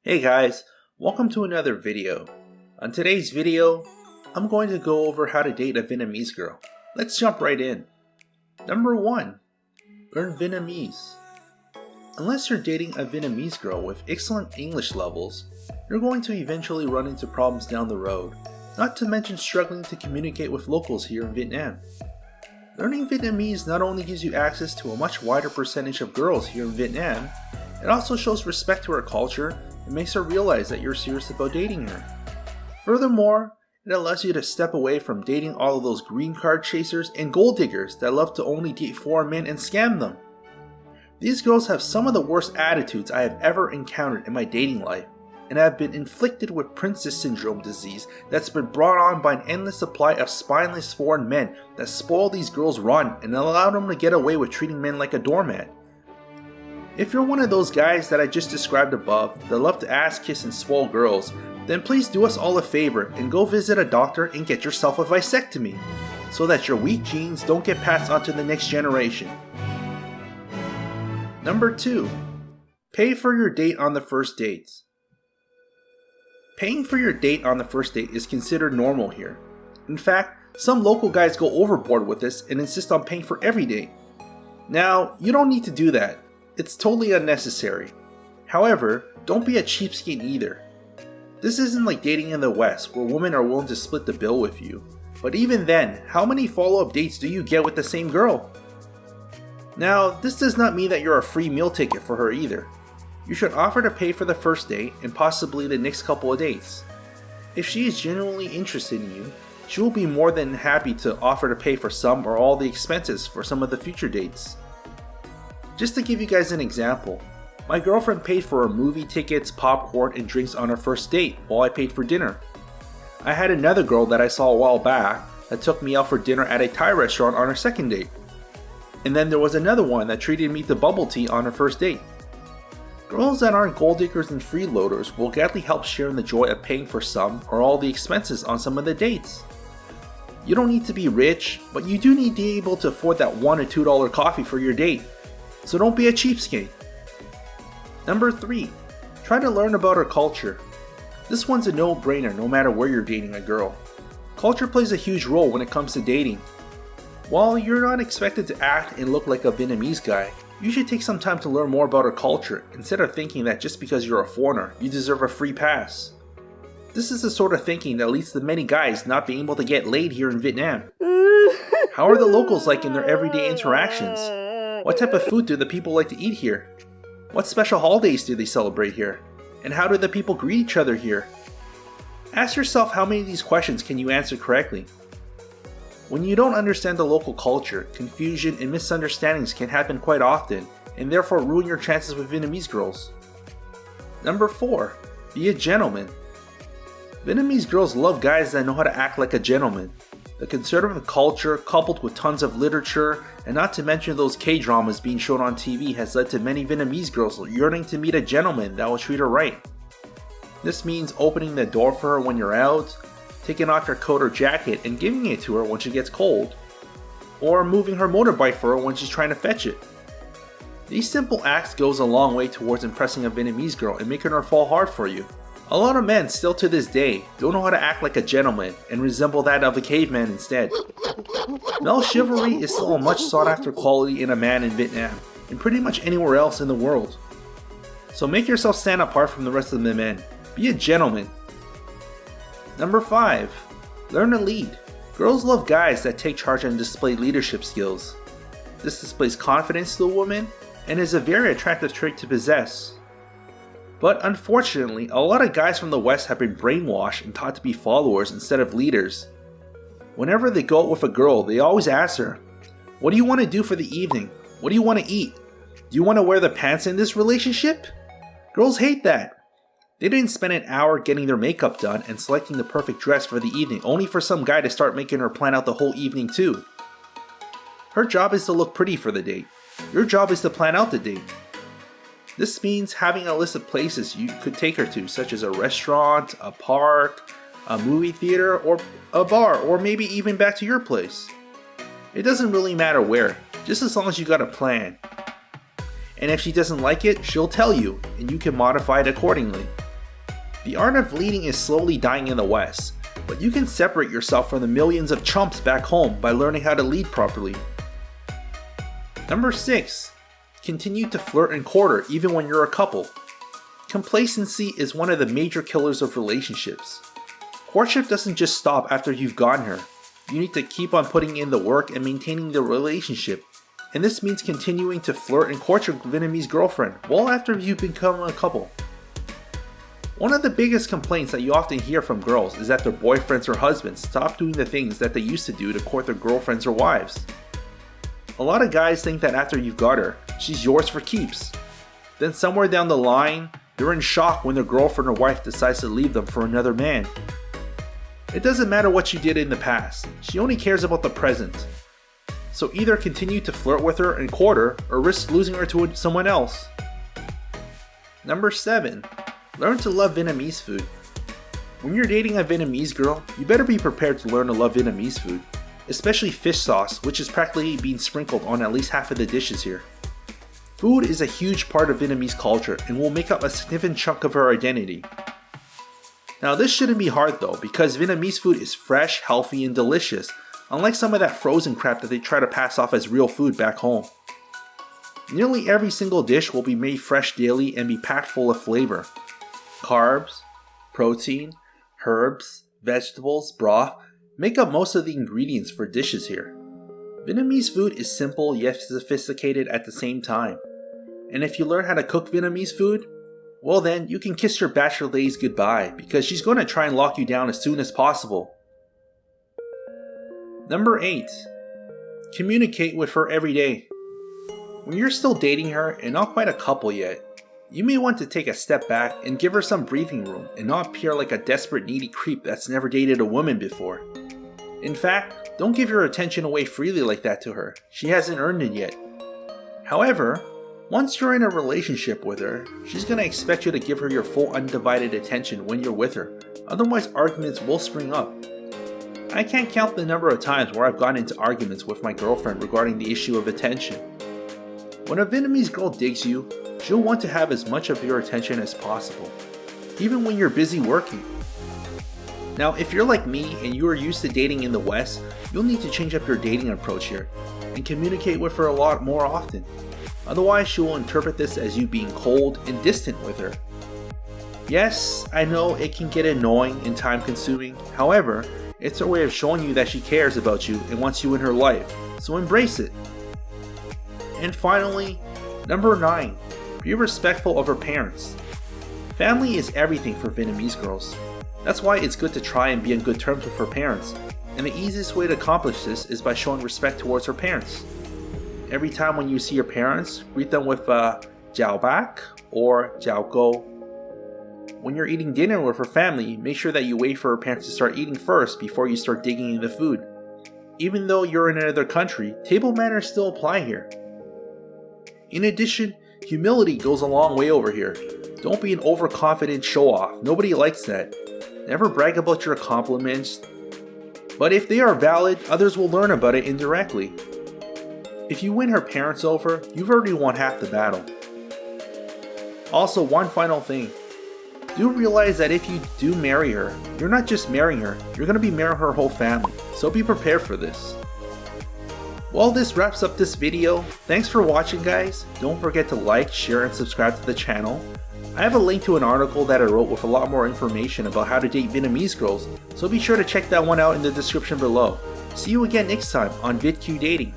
Hey guys, welcome to another video. On today's video, I'm going to go over how to date a Vietnamese girl. Let's jump right in. Number 1. Learn Vietnamese. Unless you're dating a Vietnamese girl with excellent English levels, you're going to eventually run into problems down the road, not to mention struggling to communicate with locals here in Vietnam. Learning Vietnamese not only gives you access to a much wider percentage of girls here in Vietnam, it also shows respect to her culture and makes her realize that you're serious about dating her. Furthermore, it allows you to step away from dating all of those green card chasers and gold diggers that love to only date foreign men and scam them. These girls have some of the worst attitudes I have ever encountered in my dating life, and have been inflicted with princess syndrome disease that's been brought on by an endless supply of spineless foreign men that spoil these girls' run and allow them to get away with treating men like a doormat. If you're one of those guys that I just described above that love to ass kiss and spoil girls, then please do us all a favor and go visit a doctor and get yourself a vasectomy, so that your weak genes don't get passed on to the next generation. Number 2. Pay for your date on the first dates. Paying for your date on the first date is considered normal here. In fact, some local guys go overboard with this and insist on paying for every date. Now, you don't need to do that. It's totally unnecessary. However, don't be a cheapskate either. This isn't like dating in the West where women are willing to split the bill with you. But even then, how many follow-up dates do you get with the same girl? Now, this does not mean that you're a free meal ticket for her either. You should offer to pay for the first date and possibly the next couple of dates. If she is genuinely interested in you, she will be more than happy to offer to pay for some or all the expenses for some of the future dates. Just to give you guys an example, my girlfriend paid for her movie tickets, popcorn, and drinks on our first date while I paid for dinner. I had another girl that I saw a while back that took me out for dinner at a Thai restaurant on our second date. And then there was another one that treated me to bubble tea on her first date. Girls that aren't gold diggers and freeloaders will gladly help share in the joy of paying for some or all the expenses on some of the dates. You don't need to be rich, but you do need to be able to afford that $1 or $2 coffee for your date. So don't be a cheapskate. Number 3. Try to learn about her culture. This one's a no-brainer no matter where you're dating a girl. Culture plays a huge role when it comes to dating. While you're not expected to act and look like a Vietnamese guy, you should take some time to learn more about her culture instead of thinking that just because you're a foreigner, you deserve a free pass. This is the sort of thinking that leads to many guys not being able to get laid here in Vietnam. How are the locals like in their everyday interactions? What type of food do the people like to eat here? What special holidays do they celebrate here? And how do the people greet each other here? Ask yourself how many of these questions can you answer correctly. When you don't understand the local culture, confusion and misunderstandings can happen quite often and therefore ruin your chances with Vietnamese girls. Number 4. Be a gentleman. Vietnamese girls love guys that know how to act like a gentleman. The conservative culture, coupled with tons of literature, and not to mention those K-dramas being shown on TV, has led to many Vietnamese girls yearning to meet a gentleman that will treat her right. This means opening the door for her when you're out, taking off your coat or jacket and giving it to her when she gets cold, or moving her motorbike for her when she's trying to fetch it. These simple acts goes a long way towards impressing a Vietnamese girl and making her fall hard for you. A lot of men still to this day don't know how to act like a gentleman and resemble that of a caveman instead. Male chivalry is still a much sought after quality in a man in Vietnam and pretty much anywhere else in the world. So make yourself stand apart from the rest of the men. Be a gentleman. Number 5. Learn to lead. Girls love guys that take charge and display leadership skills. This displays confidence to a woman and is a very attractive trait to possess. But unfortunately, a lot of guys from the West have been brainwashed and taught to be followers instead of leaders. Whenever they go out with a girl, they always ask her, "What do you want to do for the evening? What do you want to eat? Do you want to wear the pants in this relationship?" Girls hate that. They didn't spend an hour getting their makeup done and selecting the perfect dress for the evening only for some guy to start making her plan out the whole evening too. Her job is to look pretty for the date. Your job is to plan out the date. This means having a list of places you could take her to, such as a restaurant, a park, a movie theater, or a bar, or maybe even back to your place. It doesn't really matter where, just as long as you got a plan. And if she doesn't like it, she'll tell you, and you can modify it accordingly. The art of leading is slowly dying in the West, but you can separate yourself from the millions of chumps back home by learning how to lead properly. Number 6. Continue to flirt and court her even when you're a couple. Complacency is one of the major killers of relationships. Courtship doesn't just stop after you've gotten her. You need to keep on putting in the work and maintaining the relationship, and this means continuing to flirt and court your Vietnamese girlfriend well after you've become a couple. One of the biggest complaints that you often hear from girls is that their boyfriends or husbands stop doing the things that they used to do to court their girlfriends or wives. A lot of guys think that after you've got her, she's yours for keeps. Then somewhere down the line, they're in shock when their girlfriend or wife decides to leave them for another man. It doesn't matter what you did in the past, she only cares about the present. So either continue to flirt with her and court her, or risk losing her to someone else. Number 7. Learn to love Vietnamese food. When you're dating a Vietnamese girl, you better be prepared to learn to love Vietnamese food, especially fish sauce, which is practically being sprinkled on at least half of the dishes here. Food is a huge part of Vietnamese culture and will make up a significant chunk of her identity. Now this shouldn't be hard though, because Vietnamese food is fresh, healthy, and delicious, unlike some of that frozen crap that they try to pass off as real food back home. Nearly every single dish will be made fresh daily and be packed full of flavor. Carbs, protein, herbs, vegetables, broth make up most of the ingredients for dishes here. Vietnamese food is simple yet sophisticated at the same time. And if you learn how to cook Vietnamese food, well then you can kiss your bachelor ladies goodbye, because she's going to try and lock you down as soon as possible. Number 8. Communicate with her every day. When you're still dating her and not quite a couple yet, you may want to take a step back and give her some breathing room and not appear like a desperate needy creep that's never dated a woman before. In fact, don't give your attention away freely like that to her. She hasn't earned it yet. However, once you're in a relationship with her, she's going to expect you to give her your full undivided attention when you're with her, otherwise arguments will spring up. I can't count the number of times where I've gotten into arguments with my girlfriend regarding the issue of attention. When a Vietnamese girl digs you, she'll want to have as much of your attention as possible, even when you're busy working. Now, if you're like me and you are used to dating in the West, you'll need to change up your dating approach here and communicate with her a lot more often. Otherwise, she will interpret this as you being cold and distant with her. Yes, I know it can get annoying and time consuming, however, it's her way of showing you that she cares about you and wants you in her life, so embrace it. And finally, number 9, be respectful of her parents. Family is everything for Vietnamese girls. That's why it's good to try and be on good terms with her parents, and the easiest way to accomplish this is by showing respect towards her parents. Every time when you see your parents, greet them with Chào bác or Chào cô. When you're eating dinner with her family, make sure that you wait for her parents to start eating first before you start digging in the food. Even though you're in another country, table manners still apply here. In addition, humility goes a long way over here. Don't be an overconfident show-off. Nobody likes that. Never brag about your accomplishments. But if they are valid, others will learn about it indirectly. If you win her parents over, you've already won half the battle. Also, one final thing. Do realize that if you do marry her, you're not just marrying her, you're going to be marrying her whole family. So be prepared for this. Well, this wraps up this video. Thanks for watching, guys. Don't forget to like, share, and subscribe to the channel. I have a link to an article that I wrote with a lot more information about how to date Vietnamese girls, so be sure to check that one out in the description below. See you again next time on VidQ Dating.